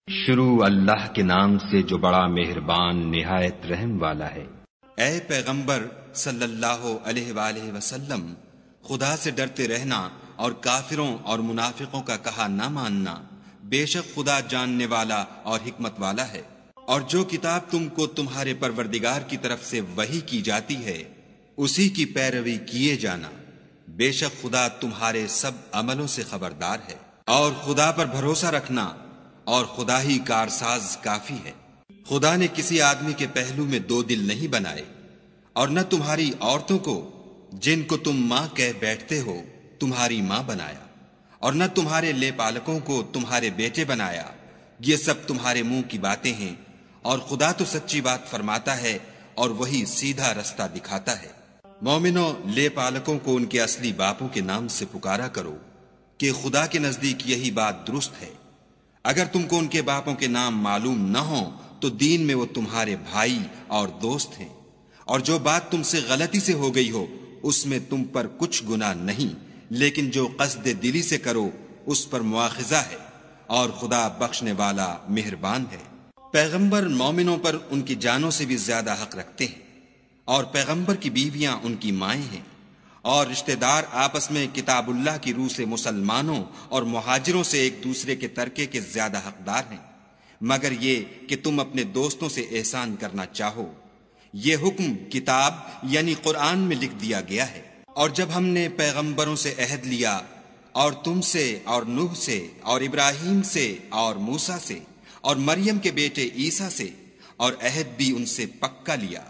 شروع اللہ کے نام سے جو بڑا مہربان نہایت رحم والا ہے۔ اے پیغمبر صلی اللہ علیہ وآلہ وسلم، خدا سے ڈرتے رہنا اور کافروں اور منافقوں کا کہا نہ ماننا، بے شک خدا جاننے والا اور حکمت والا ہے۔ اور جو کتاب تم کو تمہارے پروردگار کی طرف سے وحی کی جاتی ہے اسی کی پیروی کیے جانا، بے شک خدا تمہارے سب عملوں سے خبردار ہے۔ اور خدا پر بھروسہ رکھنا، اور خدا ہی کارساز کافی ہے۔ خدا نے کسی آدمی کے پہلو میں دو دل نہیں بنائے، اور نہ تمہاری عورتوں کو جن کو تم ماں کہہ بیٹھتے ہو تمہاری ماں بنایا، اور نہ تمہارے لے پالکوں کو تمہارے بیٹے بنایا۔ یہ سب تمہارے منہ کی باتیں ہیں، اور خدا تو سچی بات فرماتا ہے اور وہی سیدھا رستہ دکھاتا ہے۔ مومنوں، لے پالکوں کو ان کے اصلی باپوں کے نام سے پکارا کرو کہ خدا کے نزدیک یہی بات درست ہے۔ اگر تم کو ان کے باپوں کے نام معلوم نہ ہوں تو دین میں وہ تمہارے بھائی اور دوست ہیں، اور جو بات تم سے غلطی سے ہو گئی ہو اس میں تم پر کچھ گناہ نہیں، لیکن جو قصد دلی سے کرو اس پر مواخذہ ہے، اور خدا بخشنے والا مہربان ہے۔ پیغمبر مومنوں پر ان کی جانوں سے بھی زیادہ حق رکھتے ہیں، اور پیغمبر کی بیویاں ان کی مائیں ہیں، اور رشتہ دار آپس میں کتاب اللہ کی روح سے مسلمانوں اور مہاجروں سے ایک دوسرے کے ترکے کے زیادہ حقدار ہیں، مگر یہ کہ تم اپنے دوستوں سے احسان کرنا چاہو۔ یہ حکم کتاب یعنی قرآن میں لکھ دیا گیا ہے۔ اور جب ہم نے پیغمبروں سے عہد لیا، اور تم سے اور نوح سے اور ابراہیم سے اور موسیٰ سے اور مریم کے بیٹے عیسیٰ سے، اور عہد بھی ان سے پکا لیا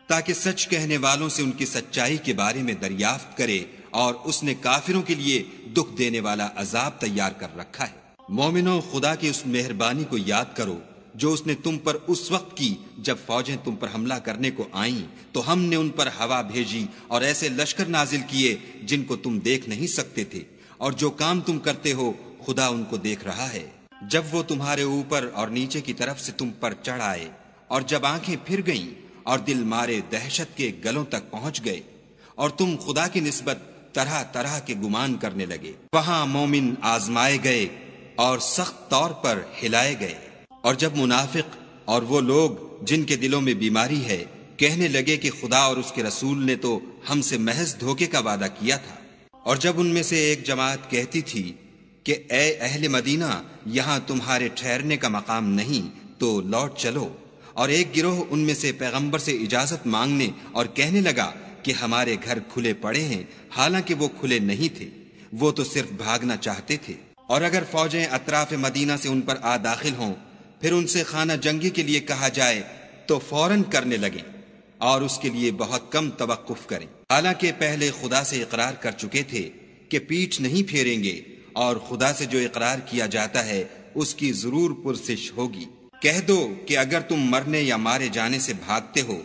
تاکہ سچ کہنے والوں سے ان کی سچائی کے بارے میں دریافت کرے، اور اس نے کافروں کے لیے دکھ دینے والا عذاب تیار کر رکھا ہے۔ مومنوں، خدا کی اس مہربانی کو یاد کرو جو اس نے تم پر اس وقت کی جب فوجیں تم پر حملہ کرنے کو آئیں تو ہم نے ان پر ہوا بھیجی اور ایسے لشکر نازل کیے جن کو تم دیکھ نہیں سکتے تھے، اور جو کام تم کرتے ہو خدا ان کو دیکھ رہا ہے۔ جب وہ تمہارے اوپر اور نیچے کی طرف سے تم پر چڑھ آئے، اور جب آنکھیں پھر گئیں اور دل مارے دہشت کے گلوں تک پہنچ گئے، اور تم خدا کی نسبت طرح طرح کے گمان کرنے لگے، وہاں مومن آزمائے گئے اور سخت طور پر ہلائے گئے۔ اور جب منافق اور وہ لوگ جن کے دلوں میں بیماری ہے کہنے لگے کہ خدا اور اس کے رسول نے تو ہم سے محض دھوکے کا وعدہ کیا تھا، اور جب ان میں سے ایک جماعت کہتی تھی کہ اے اہل مدینہ، یہاں تمہارے ٹھہرنے کا مقام نہیں تو لوٹ چلو، اور ایک گروہ ان میں سے پیغمبر سے اجازت مانگنے اور کہنے لگا کہ ہمارے گھر کھلے پڑے ہیں، حالانکہ وہ کھلے نہیں تھے، وہ تو صرف بھاگنا چاہتے تھے۔ اور اگر فوجیں اطراف مدینہ سے ان پر آ داخل ہوں، پھر ان سے خانہ جنگی کے لیے کہا جائے تو فوراً کرنے لگیں، اور اس کے لیے بہت کم توقف کریں، حالانکہ پہلے خدا سے اقرار کر چکے تھے کہ پیٹھ نہیں پھیریں گے، اور خدا سے جو اقرار کیا جاتا ہے اس کی ضرور پرسش ہوگی۔ کہہ دو کہ اگر تم مرنے یا مارے جانے سے بھاگتے ہو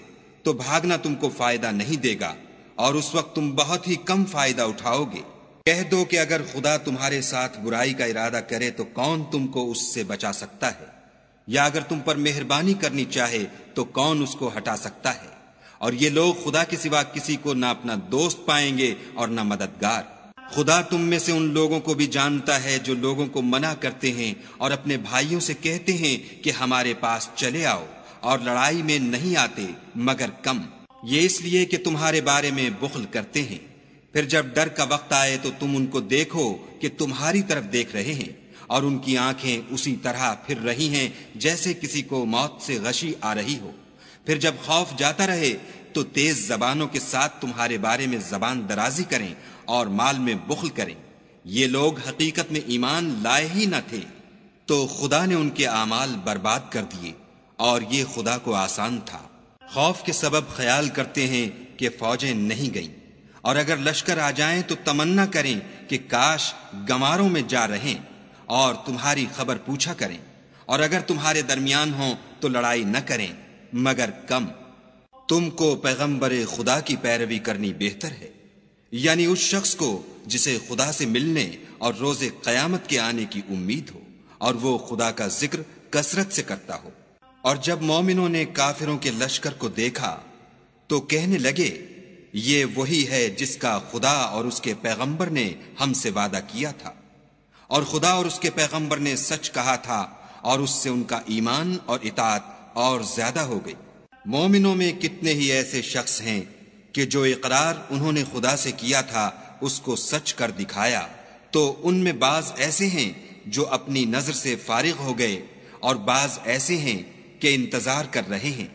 تو بھاگنا تم کو فائدہ نہیں دے گا، اور اس وقت تم بہت ہی کم فائدہ اٹھاؤ گے۔ کہہ دو کہ اگر خدا تمہارے ساتھ برائی کا ارادہ کرے تو کون تم کو اس سے بچا سکتا ہے، یا اگر تم پر مہربانی کرنی چاہے تو کون اس کو ہٹا سکتا ہے۔ اور یہ لوگ خدا کے سوا کسی کو نہ اپنا دوست پائیں گے اور نہ مددگار۔ خدا تم میں سے ان لوگوں کو بھی جانتا ہے جو لوگوں کو منع کرتے ہیں اور اپنے بھائیوں سے کہتے ہیں کہ ہمارے پاس چلے آؤ، اور لڑائی میں نہیں آتے مگر کم، یہ اس لیے کہ تمہارے بارے میں بخل کرتے ہیں۔ پھر جب ڈر کا وقت آئے تو تم ان کو دیکھو کہ تمہاری طرف دیکھ رہے ہیں، اور ان کی آنکھیں اسی طرح پھر رہی ہیں جیسے کسی کو موت سے غشی آ رہی ہو۔ پھر جب خوف جاتا رہے تو تیز زبانوں کے ساتھ تمہارے بارے میں زبان درازی کریں اور مال میں بخل کریں۔ یہ لوگ حقیقت میں ایمان لائے ہی نہ تھے، تو خدا نے ان کے اعمال برباد کر دیے، اور یہ خدا کو آسان تھا۔ خوف کے سبب خیال کرتے ہیں کہ فوجیں نہیں گئیں، اور اگر لشکر آ جائیں تو تمنا کریں کہ کاش گماروں میں جا رہیں، اور تمہاری خبر پوچھا کریں، اور اگر تمہارے درمیان ہوں تو لڑائی نہ کریں مگر کم۔ تم کو پیغمبر خدا کی پیروی کرنی بہتر ہے، یعنی اس شخص کو جسے خدا سے ملنے اور روز قیامت کے آنے کی امید ہو، اور وہ خدا کا ذکر کثرت سے کرتا ہو۔ اور جب مومنوں نے کافروں کے لشکر کو دیکھا تو کہنے لگے یہ وہی ہے جس کا خدا اور اس کے پیغمبر نے ہم سے وعدہ کیا تھا، اور خدا اور اس کے پیغمبر نے سچ کہا تھا، اور اس سے ان کا ایمان اور اطاعت اور زیادہ ہو گئی۔ مومنوں میں کتنے ہی ایسے شخص ہیں کہ جو اقرار انہوں نے خدا سے کیا تھا اس کو سچ کر دکھایا، تو ان میں بعض ایسے ہیں جو اپنی نظر سے فارغ ہو گئے اور بعض ایسے ہیں کہ انتظار کر رہے ہیں،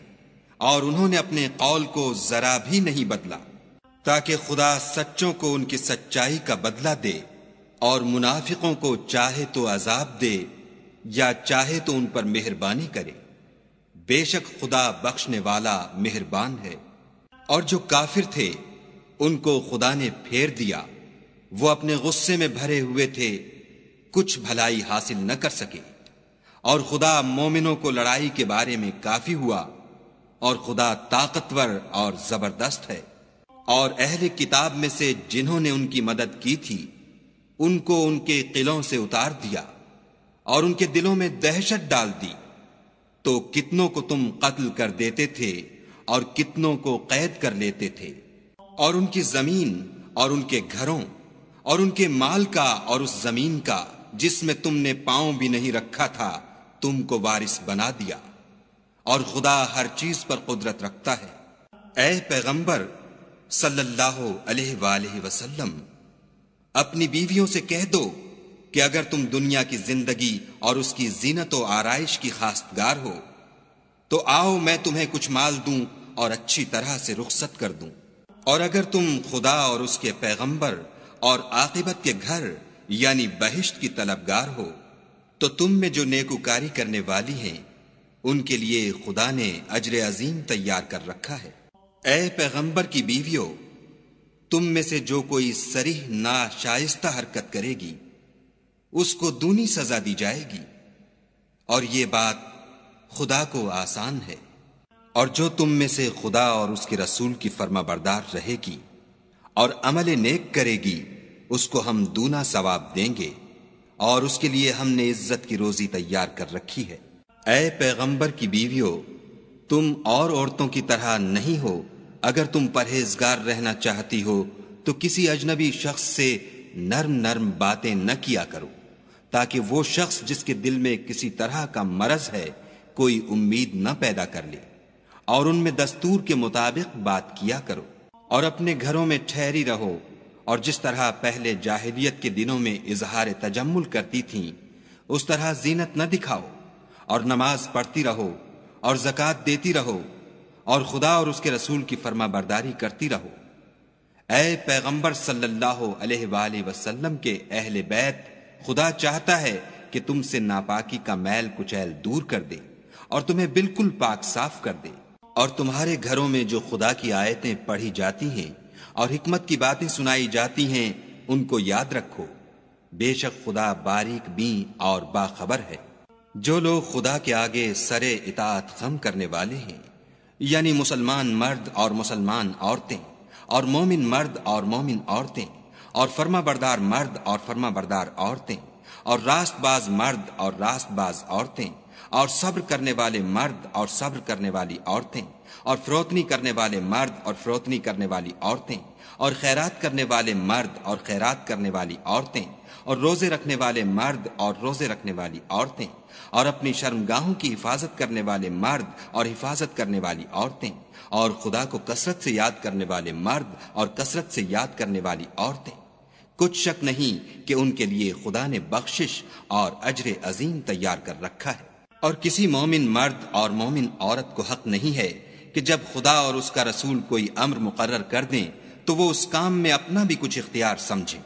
اور انہوں نے اپنے قول کو ذرا بھی نہیں بدلا، تاکہ خدا سچوں کو ان کی سچائی کا بدلہ دے اور منافقوں کو چاہے تو عذاب دے یا چاہے تو ان پر مہربانی کرے۔ بے شک خدا بخشنے والا مہربان ہے۔ اور جو کافر تھے ان کو خدا نے پھیر دیا، وہ اپنے غصے میں بھرے ہوئے تھے، کچھ بھلائی حاصل نہ کر سکے، اور خدا مومنوں کو لڑائی کے بارے میں کافی ہوا، اور خدا طاقتور اور زبردست ہے۔ اور اہل کتاب میں سے جنہوں نے ان کی مدد کی تھی ان کو ان کے قلعوں سے اتار دیا اور ان کے دلوں میں دہشت ڈال دی، تو کتنوں کو تم قتل کر دیتے تھے اور کتنوں کو قید کر لیتے تھے، اور ان کی زمین اور ان کے گھروں اور ان کے مال کا اور اس زمین کا جس میں تم نے پاؤں بھی نہیں رکھا تھا تم کو وارث بنا دیا، اور خدا ہر چیز پر قدرت رکھتا ہے۔ اے پیغمبر صلی اللہ علیہ وآلہ وسلم، اپنی بیویوں سے کہہ دو کہ اگر تم دنیا کی زندگی اور اس کی زینت و آرائش کی خواستگار ہو تو آؤ میں تمہیں کچھ مال دوں اور اچھی طرح سے رخصت کر دوں، اور اگر تم خدا اور اس کے پیغمبر اور عاقبت کے گھر یعنی بہشت کی طلبگار ہو تو تم میں جو نیکوکاری کرنے والی ہیں ان کے لیے خدا نے اجر عظیم تیار کر رکھا ہے۔ اے پیغمبر کی بیویوں، تم میں سے جو کوئی صریح ناشائستہ حرکت کرے گی اس کو دونی سزا دی جائے گی، اور یہ بات خدا کو آسان ہے۔ اور جو تم میں سے خدا اور اس کے رسول کی فرما بردار رہے گی اور عمل نیک کرے گی اس کو ہم دونا ثواب دیں گے، اور اس کے لیے ہم نے عزت کی روزی تیار کر رکھی ہے۔ اے پیغمبر کی بیویوں، تم اور عورتوں کی طرح نہیں ہو، اگر تم پرہیزگار رہنا چاہتی ہو تو کسی اجنبی شخص سے نرم نرم باتیں نہ کیا کرو، تاکہ وہ شخص جس کے دل میں کسی طرح کا مرض ہے کوئی امید نہ پیدا کر لے، اور ان میں دستور کے مطابق بات کیا کرو، اور اپنے گھروں میں ٹھہری رہو، اور جس طرح پہلے جاہلیت کے دنوں میں اظہار تجمل کرتی تھیں اس طرح زینت نہ دکھاؤ، اور نماز پڑھتی رہو اور زکوٰۃ دیتی رہو، اور خدا اور اس کے رسول کی فرما برداری کرتی رہو۔ اے پیغمبر صلی اللہ علیہ وآلہ وسلم کے اہل بیت، خدا چاہتا ہے کہ تم سے ناپاکی کا میل کچیل دور کر دے اور تمہیں بالکل پاک صاف کر دے، اور تمہارے گھروں میں جو خدا کی آیتیں پڑھی جاتی ہیں اور حکمت کی باتیں سنائی جاتی ہیں ان کو یاد رکھو، بے شک خدا باریک بین اور باخبر ہے۔ جو لوگ خدا کے آگے سرے اطاعت خم کرنے والے ہیں، یعنی مسلمان مرد اور مسلمان عورتیں، اور مومن مرد اور مومن عورتیں، اور فرما بردار مرد اور فرما بردار عورتیں، اور راست باز مرد اور راست باز عورتیں، اور صبر کرنے والے مرد اور صبر کرنے والی عورتیں، اور فروتنی کرنے والے مرد اور فروتنی کرنے والی عورتیں، اور خیرات کرنے والے مرد اور خیرات کرنے والی عورتیں، اور روزے رکھنے والے مرد اور روزے رکھنے والی عورتیں، اور اپنی شرمگاہوں کی حفاظت کرنے والے مرد اور حفاظت کرنے والی عورتیں، اور خدا کو کثرت سے یاد کرنے والے مرد اور کثرت سے یاد کرنے والی عورتیں۔ کچھ شک نہیں کہ ان کے لیے خدا نے بخشش اور اجر عظیم تیار کر رکھا ہے۔ اور کسی مومن مرد اور مومن عورت کو حق نہیں ہے کہ جب خدا اور اس کا رسول کوئی امر مقرر کر دیں تو وہ اس کام میں اپنا بھی کچھ اختیار سمجھیں،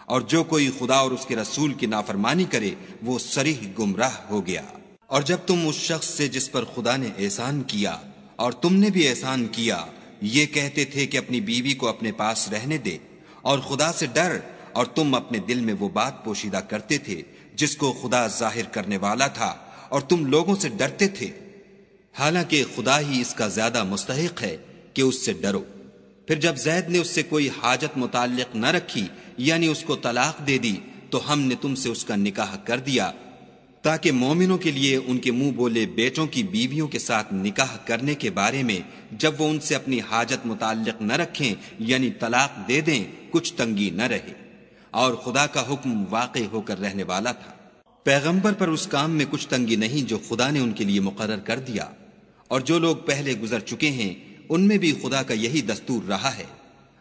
اور جو کوئی خدا اور اس کے رسول کی نافرمانی کرے وہ صریح گمراہ ہو گیا۔ اور جب تم اس شخص سے جس پر خدا نے احسان کیا اور تم نے بھی احسان کیا یہ کہتے تھے کہ اپنی بیوی کو اپنے پاس رہنے دے اور خدا سے ڈر، اور تم اپنے دل میں وہ بات پوشیدہ کرتے تھے جس کو خدا ظاہر کرنے والا تھا اور تم لوگوں سے ڈرتے تھے، حالانکہ خدا ہی اس کا زیادہ مستحق ہے کہ اس سے ڈرو۔ پھر جب زید نے اس سے کوئی حاجت متعلق نہ رکھی یعنی اس کو طلاق دے دی تو ہم نے تم سے اس کا نکاح کر دیا تاکہ مومنوں کے لیے ان کے منہ بولے بیٹوں کی بیویوں کے ساتھ نکاح کرنے کے بارے میں جب وہ ان سے اپنی حاجت متعلق نہ رکھیں یعنی طلاق دے دیں کچھ تنگی نہ رہے، اور خدا کا حکم واقع ہو کر رہنے والا تھا۔ پیغمبر پر اس کام میں کچھ تنگی نہیں جو خدا نے ان کے لیے مقرر کر دیا، اور جو لوگ پہلے گزر چکے ہیں ان میں بھی خدا کا یہی دستور رہا ہے،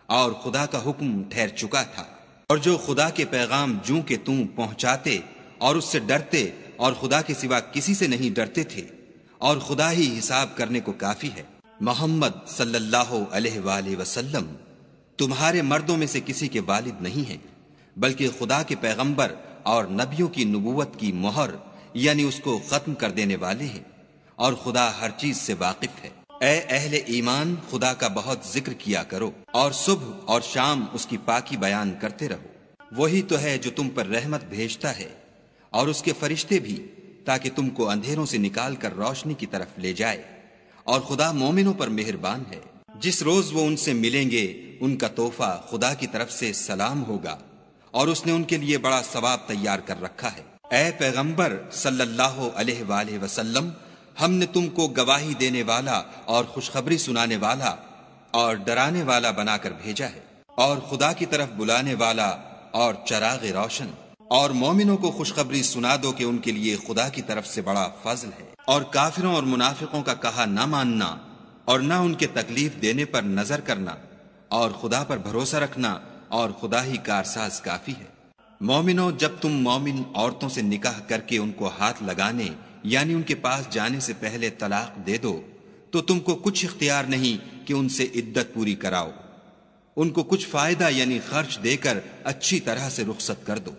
اور خدا کا حکم ٹھہر چکا تھا۔ اور جو خدا کے پیغام جوں کہ توں پہنچاتے اور اس سے ڈرتے اور خدا کے سوا کسی سے نہیں ڈرتے تھے، اور خدا ہی حساب کرنے کو کافی ہے۔ محمد صلی اللہ علیہ وآلہ وسلم تمہارے مردوں میں سے کسی کے والد نہیں ہیں، بلکہ خدا کے پیغمبر اور نبیوں کی نبوت کی مہر یعنی اس کو ختم کر دینے والے ہیں، اور خدا ہر چیز سے واقف ہے۔ اے اہل ایمان، خدا کا بہت ذکر کیا کرو اور صبح اور شام اس کی پاکی بیان کرتے رہو۔ وہی تو ہے جو تم پر رحمت بھیجتا ہے اور اس کے فرشتے بھی، تاکہ تم کو اندھیروں سے نکال کر روشنی کی طرف لے جائے، اور خدا مومنوں پر مہربان ہے۔ جس روز وہ ان سے ملیں گے ان کا تحفہ خدا کی طرف سے سلام ہوگا، اور اس نے ان کے لیے بڑا ثواب تیار کر رکھا ہے۔ اے پیغمبر صلی اللہ علیہ وآلہ وسلم، ہم نے تم کو گواہی دینے والا اور خوشخبری سنانے والا اور ڈرانے والا بنا کر بھیجا ہے، اور خدا کی طرف بلانے والا اور چراغ روشن۔ اور مومنوں کو خوشخبری سنا دو کہ ان کے لیے خدا کی طرف سے بڑا فضل ہے، اور کافروں اور منافقوں کا کہا نہ ماننا اور نہ ان کے تکلیف دینے پر نظر کرنا، اور خدا پر بھروسہ رکھنا، اور خدا ہی کارساز کافی ہے۔ مومنوں، جب تم مومن عورتوں سے نکاح کر کے ان کو ہاتھ لگانے یعنی ان کے پاس جانے سے پہلے طلاق دے دو تو تم کو کچھ اختیار نہیں کہ ان سے عدت پوری کراؤ، ان کو کچھ فائدہ یعنی خرچ دے کر اچھی طرح سے رخصت کر دو۔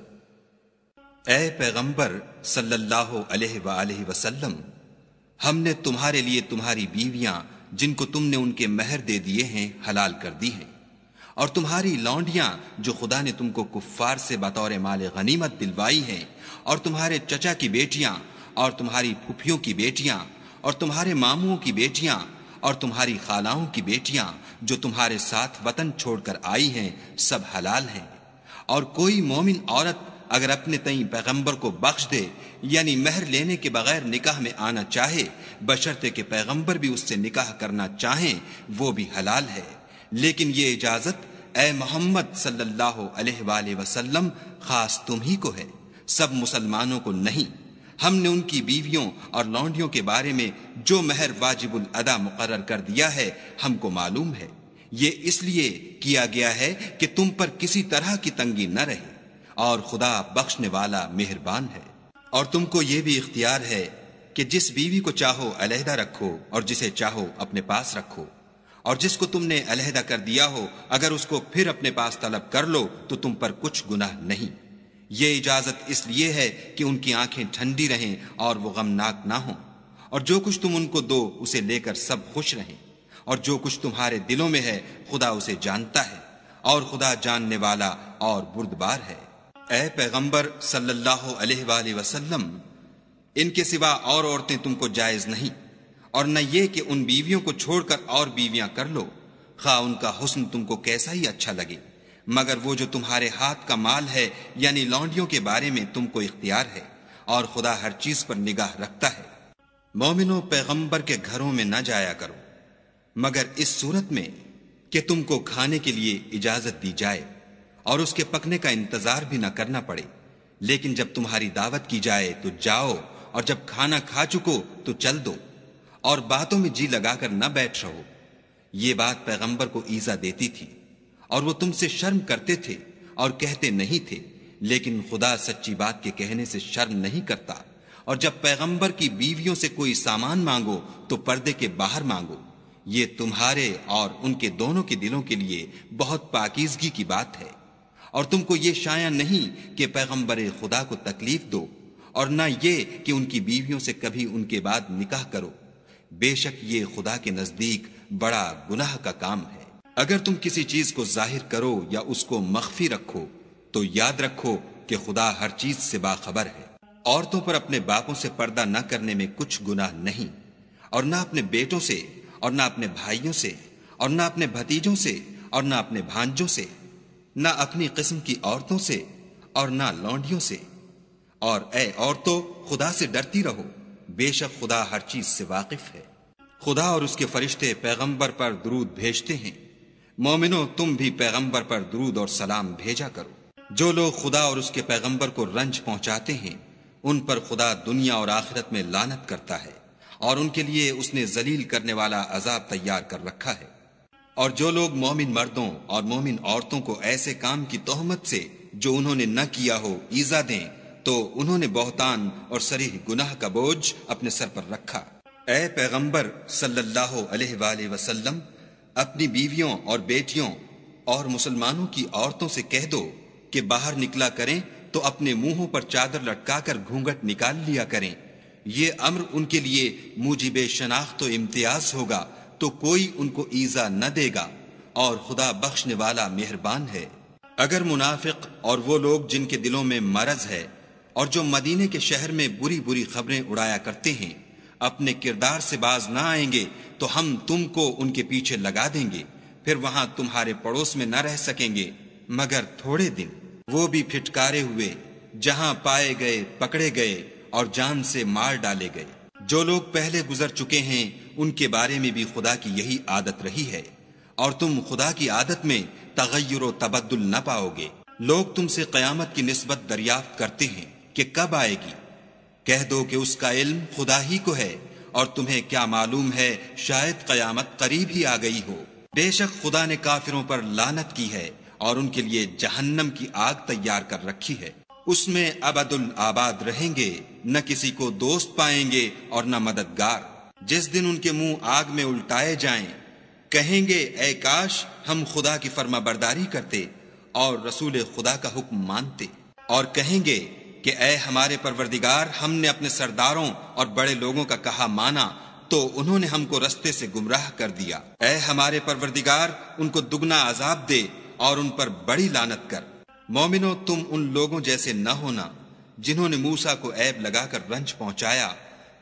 اے پیغمبر صلی اللہ علیہ وآلہ وسلم، ہم نے تمہارے لیے تمہاری بیویاں جن کو تم نے ان کے مہر دے دیے ہیں حلال کر دی ہیں، اور تمہاری لونڈیاں جو خدا نے تم کو کفار سے بطور مال غنیمت دلوائی ہیں، اور تمہارے چچا کی بیٹیاں اور تمہاری پھپھیوں کی بیٹیاں اور تمہارے ماموں کی بیٹیاں اور تمہاری خالاؤں کی بیٹیاں جو تمہارے ساتھ وطن چھوڑ کر آئی ہیں، سب حلال ہیں۔ اور کوئی مومن عورت اگر اپنے تئیں پیغمبر کو بخش دے یعنی مہر لینے کے بغیر نکاح میں آنا چاہے، بشرطے کہ پیغمبر بھی اس سے نکاح کرنا چاہیں، وہ بھی حلال ہے۔ لیکن یہ اجازت اے محمد صلی اللہ علیہ وآلہ وسلم خاص تم ہی کو ہے، سب مسلمانوں کو نہیں۔ ہم نے ان کی بیویوں اور لونڈیوں کے بارے میں جو مہر واجب الادا مقرر کر دیا ہے ہم کو معلوم ہے، یہ اس لیے کیا گیا ہے کہ تم پر کسی طرح کی تنگی نہ رہے، اور خدا بخشنے والا مہربان ہے۔ اور تم کو یہ بھی اختیار ہے کہ جس بیوی کو چاہو علیحدہ رکھو اور جسے چاہو اپنے پاس رکھو، اور جس کو تم نے علیحدہ کر دیا ہو اگر اس کو پھر اپنے پاس طلب کر لو تو تم پر کچھ گناہ نہیں۔ یہ اجازت اس لیے ہے کہ ان کی آنکھیں ٹھنڈی رہیں اور وہ غمناک نہ ہوں، اور جو کچھ تم ان کو دو اسے لے کر سب خوش رہیں، اور جو کچھ تمہارے دلوں میں ہے خدا اسے جانتا ہے، اور خدا جاننے والا اور بردبار ہے۔ اے پیغمبر صلی اللہ علیہ وآلہ وسلم، ان کے سوا اور عورتیں تم کو جائز نہیں، اور نہ یہ کہ ان بیویوں کو چھوڑ کر اور بیویاں کر لو، خواہ ان کا حسن تم کو کیسا ہی اچھا لگے، مگر وہ جو تمہارے ہاتھ کا مال ہے یعنی لونڈیوں کے بارے میں تم کو اختیار ہے، اور خدا ہر چیز پر نگاہ رکھتا ہے۔ مومنوں، پیغمبر کے گھروں میں نہ جایا کرو مگر اس صورت میں کہ تم کو کھانے کے لیے اجازت دی جائے اور اس کے پکنے کا انتظار بھی نہ کرنا پڑے، لیکن جب تمہاری دعوت کی جائے تو جاؤ، اور جب کھانا کھا چکو تو چل دو، اور باتوں میں جی لگا کر نہ بیٹھ رہو۔ یہ بات پیغمبر کو ایذا دیتی تھی، اور وہ تم سے شرم کرتے تھے اور کہتے نہیں تھے، لیکن خدا سچی بات کے کہنے سے شرم نہیں کرتا۔ اور جب پیغمبر کی بیویوں سے کوئی سامان مانگو تو پردے کے باہر مانگو، یہ تمہارے اور ان کے دونوں کے دلوں کے لیے بہت پاکیزگی کی بات ہے۔ اور تم کو یہ شایع نہیں کہ پیغمبر خدا کو تکلیف دو، اور نہ یہ کہ ان کی بیویوں سے کبھی ان کے بعد نکاح کرو، بے شک یہ خدا کے نزدیک بڑا گناہ کا کام ہے۔ اگر تم کسی چیز کو ظاہر کرو یا اس کو مخفی رکھو تو یاد رکھو کہ خدا ہر چیز سے باخبر ہے۔ عورتوں پر اپنے باپوں سے پردہ نہ کرنے میں کچھ گناہ نہیں، اور نہ اپنے بیٹوں سے، اور نہ اپنے بھائیوں سے، اور نہ اپنے بھتیجوں سے، اور نہ اپنے بھانجوں سے، نہ اپنی قسم کی عورتوں سے، اور نہ لونڈیوں سے۔ اور اے عورتوں، خدا سے ڈرتی رہو، بے شک خدا ہر چیز سے واقف ہے۔ خدا اور اس کے فرشتے پیغمبر پر درود بھیجتے ہیں، مومنوں تم بھی پیغمبر پر درود اور سلام بھیجا کرو۔ جو لوگ خدا اور اس کے پیغمبر کو رنج پہنچاتے ہیں ان پر خدا دنیا اور آخرت میں لعنت کرتا ہے، اور ان کے لیے اس نے ذلیل کرنے والا عذاب تیار کر رکھا ہے۔ اور جو لوگ مومن مردوں اور مومن عورتوں کو ایسے کام کی تہمت سے جو انہوں نے نہ کیا ہو ایذا دیں تو انہوں نے بہتان اور صریح گناہ کا بوجھ اپنے سر پر رکھا۔ اے پیغمبر صلی اللہ علیہ وآلہ وسلم، اپنی بیویوں اور بیٹیوں اور مسلمانوں کی عورتوں سے کہہ دو کہ باہر نکلا کریں تو اپنے منہوں پر چادر لٹکا کر گھونگھٹ نکال لیا کریں، یہ امر ان کے لیے موجب شناخت و امتیاز ہوگا تو کوئی ان کو ایذا نہ دے گا، اور خدا بخشنے والا مہربان ہے۔ اگر منافق اور وہ لوگ جن کے دلوں میں مرض ہے اور جو مدینے کے شہر میں بری بری خبریں اڑایا کرتے ہیں اپنے کردار سے باز نہ آئیں گے تو ہم تم کو ان کے پیچھے لگا دیں گے، پھر وہاں تمہارے پڑوس میں نہ رہ سکیں گے مگر تھوڑے دن، وہ بھی پھٹکارے ہوئے، جہاں پائے گئے پکڑے گئے اور جان سے مار ڈالے گئے۔ جو لوگ پہلے گزر چکے ہیں ان کے بارے میں بھی خدا کی یہی عادت رہی ہے، اور تم خدا کی عادت میں تغیر و تبدل نہ پاؤ گے۔ لوگ تم سے قیامت کی نسبت دریافت کرتے ہیں کہ کب آئے گی، کہہ دو کہ اس کا علم خدا ہی کو ہے، اور تمہیں کیا معلوم ہے شاید قیامت قریب ہی آ گئی ہو۔ بے شک خدا نے کافروں پر لعنت کی ہے اور ان کے لیے جہنم کی آگ تیار کر رکھی ہے، اس میں ابد الآباد رہیں گے، نہ کسی کو دوست پائیں گے اور نہ مددگار۔ جس دن ان کے منہ آگ میں الٹائے جائیں کہیں گے اے کاش ہم خدا کی فرما برداری کرتے اور رسول خدا کا حکم مانتے، اور کہیں گے کہ اے ہمارے پروردگار، ہم نے اپنے سرداروں اور بڑے لوگوں کا کہا مانا تو انہوں نے ہم کو رستے سے گمراہ کر دیا۔ اے ہمارے پروردگار، ان کو دگنا عذاب دے اور ان پر بڑی لعنت کر۔ مومنو، تم ان لوگوں جیسے نہ ہونا جنہوں نے موسیٰ کو عیب لگا کر رنج پہنچایا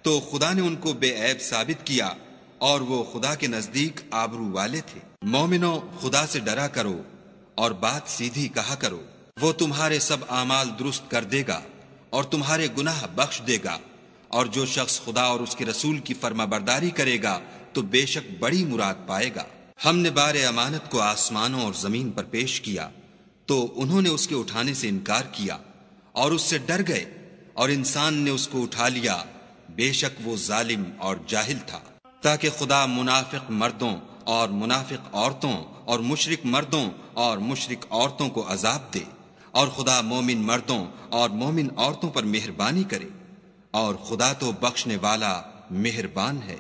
تو خدا نے ان کو بے عیب ثابت کیا، اور وہ خدا کے نزدیک آبرو والے تھے۔ مومنو، خدا سے ڈرا کرو اور بات سیدھی کہا کرو، وہ تمہارے سب اعمال درست کر دے گا اور تمہارے گناہ بخش دے گا، اور جو شخص خدا اور اس کے رسول کی فرما برداری کرے گا تو بے شک بڑی مراد پائے گا۔ ہم نے بار امانت کو آسمانوں اور زمین پر پیش کیا تو انہوں نے اس کے اٹھانے سے انکار کیا اور اس سے ڈر گئے، اور انسان نے اس کو اٹھا لیا، بے شک وہ ظالم اور جاہل تھا۔ تاکہ خدا منافق مردوں اور منافق عورتوں اور مشرک مردوں اور مشرک عورتوں کو عذاب دے، اور خدا مومن مردوں اور مومن عورتوں پر مہربانی کرے، اور خدا تو بخشنے والا مہربان ہے۔